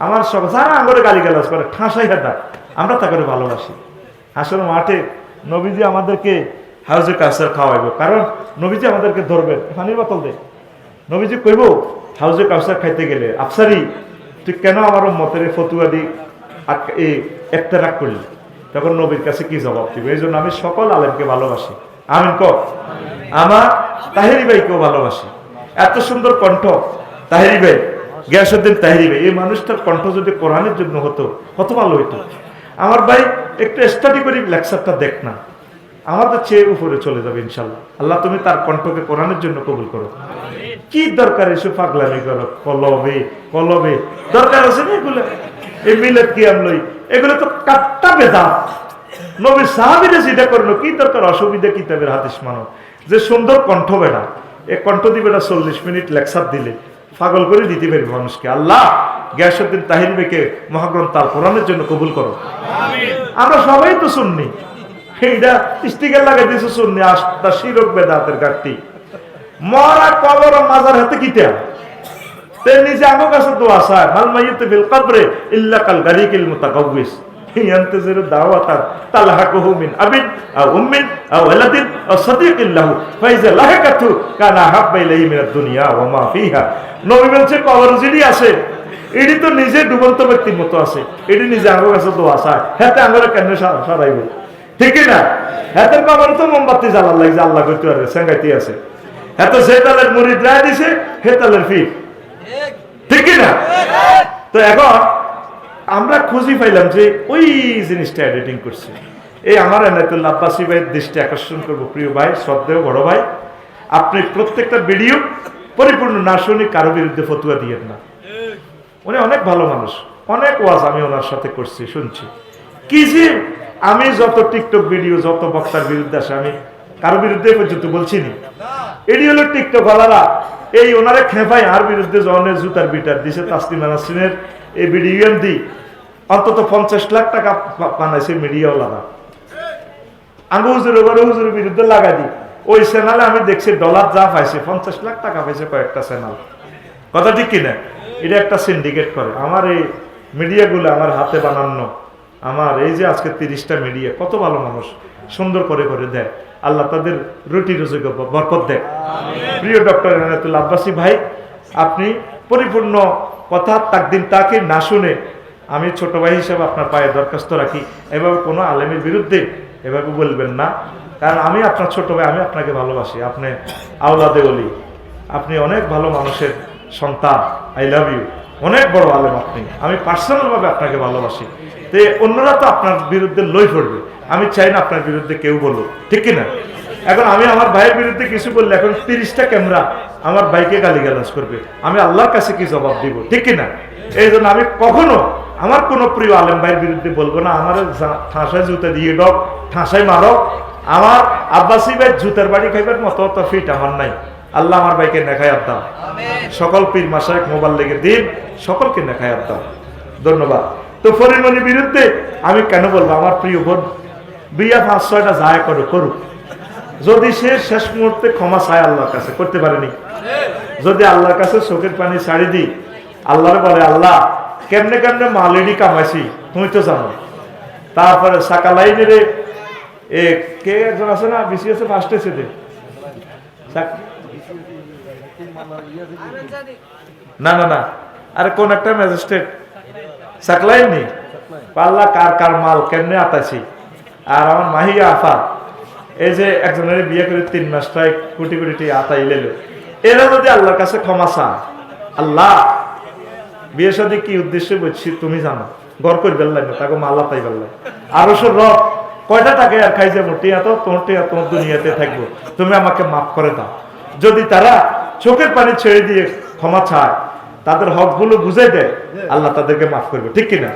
আমার সব যারা আঙ্গরে গালিগালাজ করে ঠাঁসাই হেদা আমরা তা করে ভালোবাসি। আসলে মাঠে নবীজি আমাদেরকে হাউজে কাউসার খাওয়াইব, কারণ নবীজি আমাদেরকে ধরবেন, পানির বোতল দে, নবীজি কইব হাউজে কাউসার খাইতে গেলে আফসারি তুই কেন আমার মতের ফতুয়া দি একটা রাগ করলি, তখন নবীর কাছে কি জবাব দিব? এই জন্য আমি সকল আলেমকে ভালোবাসি। আমিন ক। আমার তাহেরি ভাইকেও ভালোবাসি, এত সুন্দর কণ্ঠ তাহেরি ভাই, গিয়াসউদ্দিন তাহেরি ভাই, এই মানুষটার কণ্ঠ যদি কোরআনের জন্য হতো কত ভালো হইতো। আমার ভাই একটু স্টাডি করি লেকচারটা দেখ না, আমাদের চেয়ে উপরে চলে যাবে ইনশাল্লাহ। আল্লাহ তুমি তার কণ্ঠকে কোরআনের জন্য কবুল করো। কি দরকার এসব পাগলামি করো, কলবে কলবে দরকার আছে না এগুলো? এই মিলাদ কিয়াম লই এগুলো তো কাট্টা বেদাত। নবী সাহাবীরা যেটা করলো, কি দরকার অসুবিধা কিতাবের হাদিস মানো? যে সুন্দর কণ্ঠ বেড়া, এই কণ্ঠ দিয়ে বেড়া 40 মিনিট লেকচার দিলে পাগল করে দিতে পারবে মানুষকে। আল্লাহ গিয়াসউদ্দিন তাহির ভাইকে মহাগ্রন্থ আল কোরআনের জন্য কবুল করো। আমরা সবাই তো সুন্নি, এইটা স্টিকার লাগাই দিয়েছে সুন্নি, আস্তা শিরক বেদাতের ঘাটতি। মরা কবর মাজার হাতে কিটা তে নিজে আগো কাছে দোয়া চায়, মাল মাইয়িত ফিল কবরে ইল্লা কাল গারিকিল মুতাকাউবিস ইয়ান্তাজিরু দাওয়াতান তালহাকুহু মিন আবিন আও উম্মিন আও ওয়ালাদিন আও সাদিকিন লাহু ফাইজা লাহাকাতু কানা হাব্বা ইলাইহি মিনাদ দুনিয়া ওয়া মা ফিহা। নবী বলছে কবর যিনি আছে এটি তো নিজে ডুবন্ত ব্যক্তির মতো আছে, এটি নিজে আগো কাছে দোয়া চায়, হাতে আঙ্গুলে কেন সারাইব, ঠিক না? হাতের কবর তো মোমবাতি জ্বালার লাগছে, আল্লাহ কইতে পারে সেঙ্গাইতে আছে, এত সেতালের মুরিদ রায় দিছে হেতালের ফির, ঠিক না? তো এখন আমরা খুঁজি পাইলাম যে ওই জিনিসটা এডিটিং করছে এই আমার এনায়েতুল্লাহ আব্বাসী ভাইয়ের দৃষ্টি আকর্ষণ করবো। প্রিয় ভাই, শ্রদ্ধেয় বড় ভাই, আপনি প্রত্যেকটা ভিডিও পরিপূর্ণ না শুনে কারো বিরুদ্ধে ফতুয়া দিয়েন না। উনি অনেক ভালো মানুষ, অনেক ওয়াজ আমি ওনার সাথে করছি, শুনছি। কি যে আমি যত টিকটক ভিডিও যত বক্তার বিরুদ্ধে আসে আমি কারো বিরুদ্ধে পর্যন্ত বলছি না। এটি হলো টিকটক ওয়ালারা এই ওনারে খেপাই আর বিরুদ্ধে জনের জুতার বিটার দিছে। তাসলিমা নাসরিনের এই ভিডিও দি অন্তত 50 লাখ টাকা বানাইছে মিডিয়াওয়ালারা, আঙ্গু হুজুরের বিরুদ্ধে লাগাই দি। ওই চ্যানেলে আমি দেখছি ডলার যা পাইছে 50 লাখ টাকা পাইছে কয়েকটা চ্যানেল, কথা ঠিক কিনা? এটা একটা সিন্ডিকেট করে। আমার এই মিডিয়াগুলো আমার হাতে বানানো, আমার এই যে আজকে 30টা মিডিয়া, কত ভালো মানুষ সুন্দর করে করে দেয়, আল্লাহ তাদের রুটি রুজি বরকত দেয়। প্রিয় ডক্টর এনায়েতুল্লাহ আব্বাসী ভাই, আপনি পরিপূর্ণ কথা তাকদিম তাকে না শুনে আমি ছোট ভাই হিসেবে আপনার পায়ে দরখাস্ত রাখি, এভাবে কোনো আলেমের বিরুদ্ধে এভাবে বলবেন না, কারণ আমি আপনার ছোট ভাই, আমি আপনাকে ভালোবাসি। আপনি আওলাদে ওলি, আপনি অনেক ভালো মানুষের সন্তান, আই লাভ ইউ, অনেক বড় আলেম আপনি, আমি পার্সোনালভাবে আপনাকে ভালোবাসি। তো অন্যরা তো আপনার বিরুদ্ধে লই পড়বে, আমি চাই না আপনার বিরুদ্ধে কেউ বলুক, ঠিক কিনা? এখন আমি আমার ভাইয়ের বিরুদ্ধে কিছু বললে এখন 30টা ক্যামেরা আমার ভাইকে গালিগালাজ করবে, আমি আল্লাহর কাছে কি জবাব দিব, ঠিক কিনা? এই জন্য আমি কখনো আমার কোনো প্রিয় আলেম ভাইয়ের বিরুদ্ধে বলবো না। আমার ঠাঁসায় জুতা দিয়ে ডক, ঠাঁসায় মারক, আমার আব্বাসী ভাই জুতার বাড়ি খাইবার মতো অত ফিট আমার নাই। আল্লাহ আমার ভাইকে নেখায়াত দাও, সকল পীর মাশায়েখ মোবাইল লেগে দিন, সকলকে নেখায়াত দাও। ধন্যবাদ। তো ফরিদমনির বিরুদ্ধে আমি কেন বলবো? আমার প্রিয় বোন বিয়া 5-6টা যায় করুক, যদি সে শেষ মুহূর্তে ক্ষমা চায় আল্লাহর কাছে, করতে পারেনি, যদি আল্লাহর কাছে চোখের পানি ছাড়ি দিই, আল্লাহর বলে আল্লাহ কেমনে কেমনে মালিডি কামাইছি তুমি তো জানো। তারপরে সাকালাইনের এ কে একজন আছে না, বিসিএস ফার্স্ট হয়েছে, না না না, আরে কোন একটা ম্যাজিস্ট্রেট সাকলাইন নি পাল্লা কার কার মাল কেমনে আতাছি। আর আমার মাহিয়া আফা এই যে একজনের বিয়ে করে 3 মাসটায় কোটি কোটি আতাই লেল, এরা যদি আল্লাহর কাছে ক্ষমা চায়, আল্লাহ বিয়ে সাথে কি উদ্দেশ্যে বলছি তুমি জানো, ঘর করে বেললাই না তাকে মাল্লা তাই বেললাই, আরো সব রব কয়টা টাকা আর খাই যাবো, টিয়া তো তোমার দুনিয়াতে থাকবো, তুমি আমাকে মাফ করে দাও। যদি তারা চোখের পানি ছেড়ে দিয়ে ক্ষমা চায়, তাদের হক গুলো বুঝাই দেয়, আল্লাহ তাদেরকে মাফ করবে, ঠিক কিনা?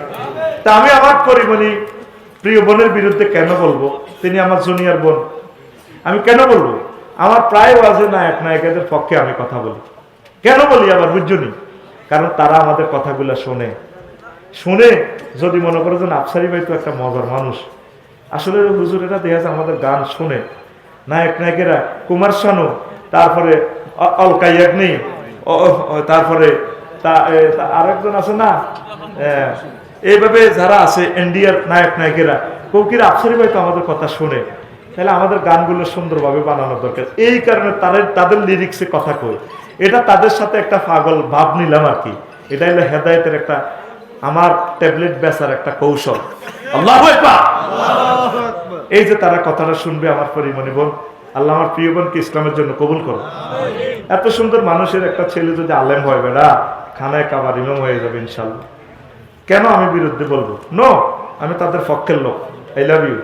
তা আমি আমার পরিমণি প্রিয় বোনের বিরুদ্ধে কেন বলবো? তিনি আমার জুনিয়র বোন, আমি কেন বলবো? আমার প্রায় ওয়াজে নায়কের পক্ষে আমি কথা বলি। কেন বলি আবার বুঝছনি? কারণ তারা আমাদের কথাগুলো শুনে যদি মনে করে যে আফসারি ভাই তো একটা মজার মানুষ, আসলে হুজুরেরা দেখা যায় আমাদের গান শুনে, নায়কেরা কুমার শানু, তারপরে অলকা ইয়াগনি, তারপরে আরেকজন আছে না এইভাবে যারা আছে ইন্ডিয়ার নায়ক নায়িকেরা কৌকির আফসারি ভাই তো আমাদের কথা শুনে, তাহলে আমাদের গানগুলো সুন্দরভাবে বানানো দরকার। এই কারণে তাদের লিরিক্সে কথা কই, এটা তাদের সাথে একটা পাগল ভাব নিলাম আর কি। এটা হলো হেদায়েতের একটা, আমার ট্যাবলেট বেচার একটা কৌশল। আল্লাহু আকবার। এই যে তারা কথাটা শুনবে আমার পরিমণি বোন, আল্লাহ আমার প্রিয় বোনকে ইসলামের জন্য কবুল করো। এত সুন্দর মানুষের একটা ছেলে যদি আলেম হয়, বেড়া খানায় কাবার ইমাম হয়ে যাবে ইনশাল্লাহ। কেন আমি বিরুদ্ধে বলবো? নো, আমি তাদের পক্ষের লোক। I love you.